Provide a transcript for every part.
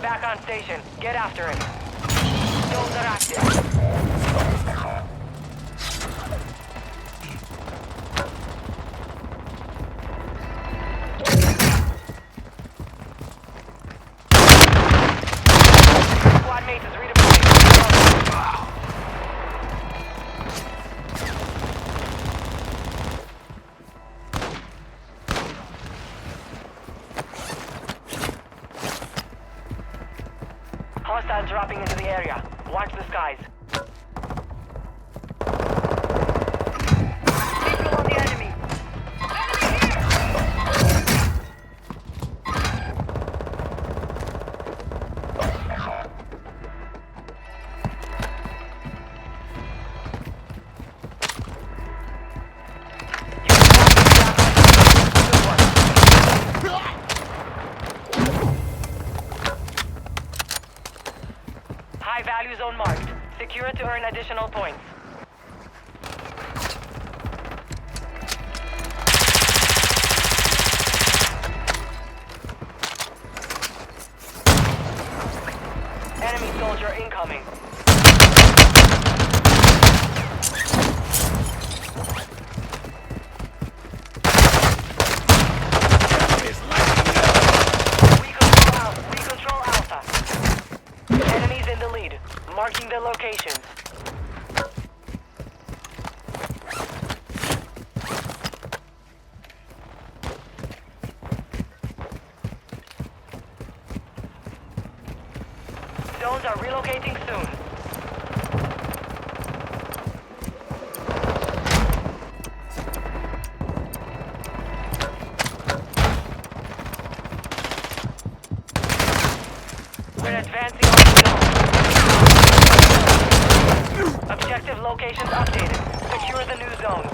back on station. Get after it. Zones are active. Squad mates is redeploying. Hostiles dropping into the area. Watch the skies. Visual on the enemy. High value zone marked. Secure it to earn additional points. Enemy soldier incoming. We control Alpha. Enemies in the lead. Marking their locations. Zones are relocating soon. We're advancing on the zone. Objective locations updated. Secure the new zone.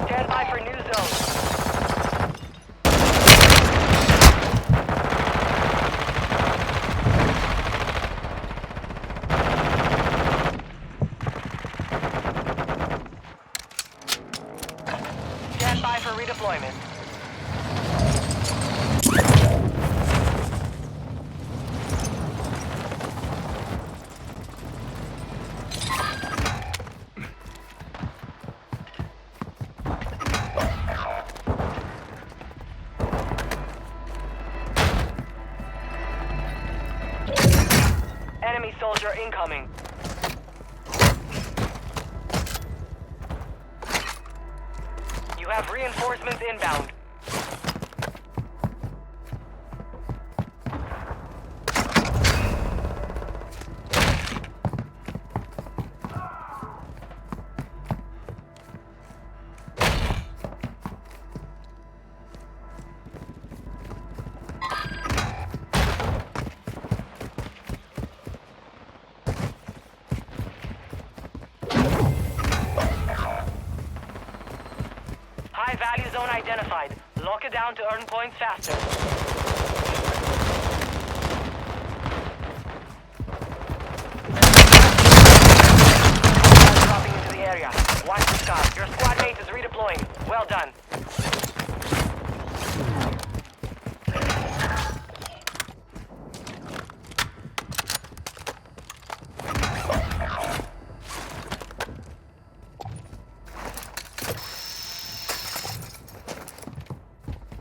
Stand by for new zone. Stand by for redeployment. Enemy soldier incoming. You have reinforcements inbound. High value zone identified. Lock it down to earn points faster. Dropping into the area. Watch the sky. Your squad mate is redeploying. Well done.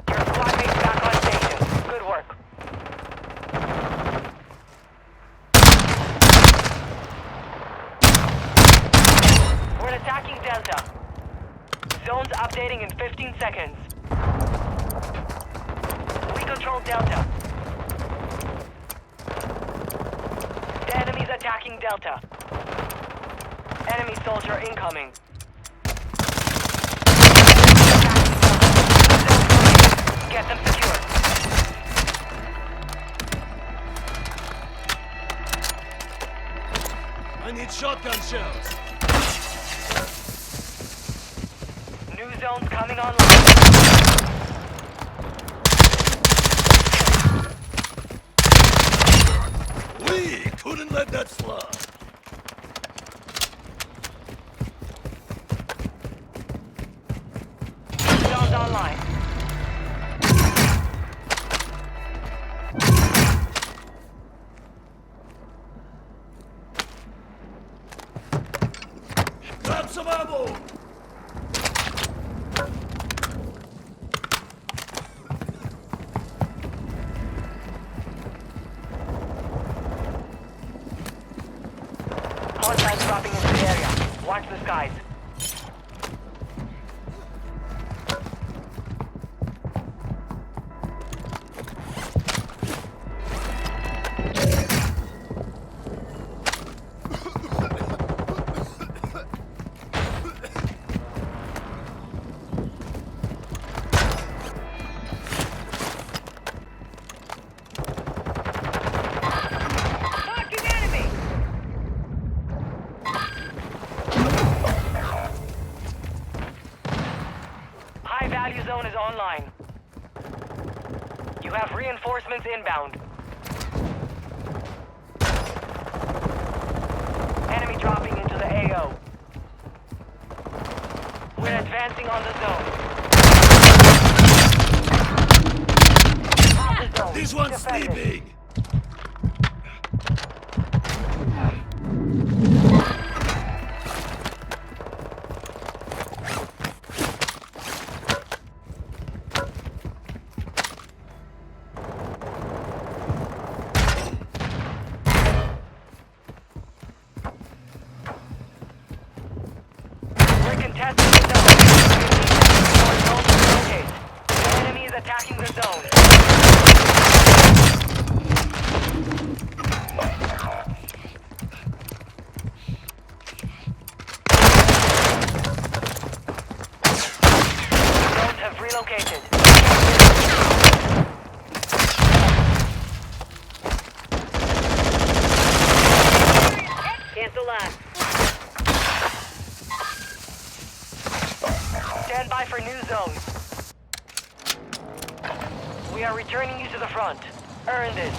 Your squad mate's back on station. Good work. We're attacking Delta. Zones updating in 15 seconds. We control Delta. The enemy's attacking Delta. Enemy soldier incoming. Get them secured. I need shotgun shells. New zones coming online. We couldn't let that slide. some ammo! Hostiles dropping into the area. Watch the skies. Marking enemy! High value zone is online. You have reinforcements inbound. Enemy dropping into the AO. We're advancing on the zone. Half the zone. This one's Defended. sleeping! We're contesting the zone. 15 seconds before zone is located. The enemy is attacking the zone. Zones have relocated. Cancel last. Stand by for new zone. We are returning you to the front. Earn this.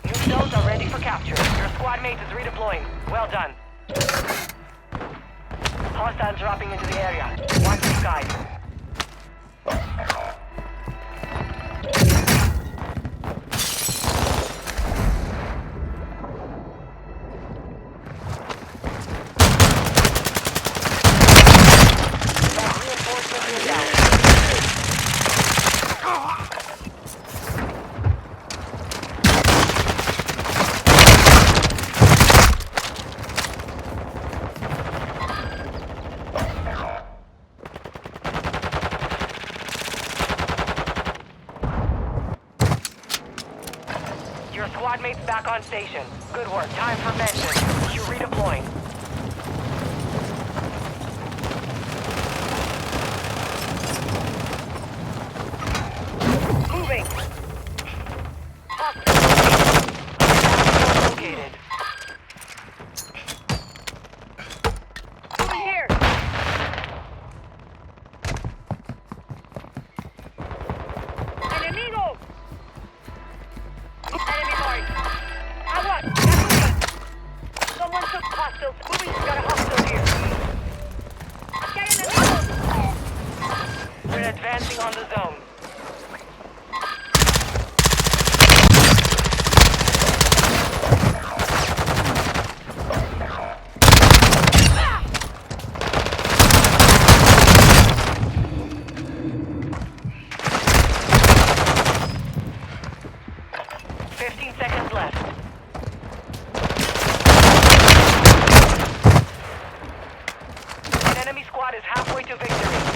New zones are ready for capture. Your squad mate is redeploying. Well done. Hostiles dropping into the area. Watch the skies. Reinforcements inbound. Your squad mate's back on station. Good work. Time for vengeance. You redeploying. Moving. Hostile located. Over here. Enemigo. Enemy marked. Agua. Someone took hostiles. Moving. Got a hostile here. Get enemigos. We're advancing on the zone. Squad is halfway to victory.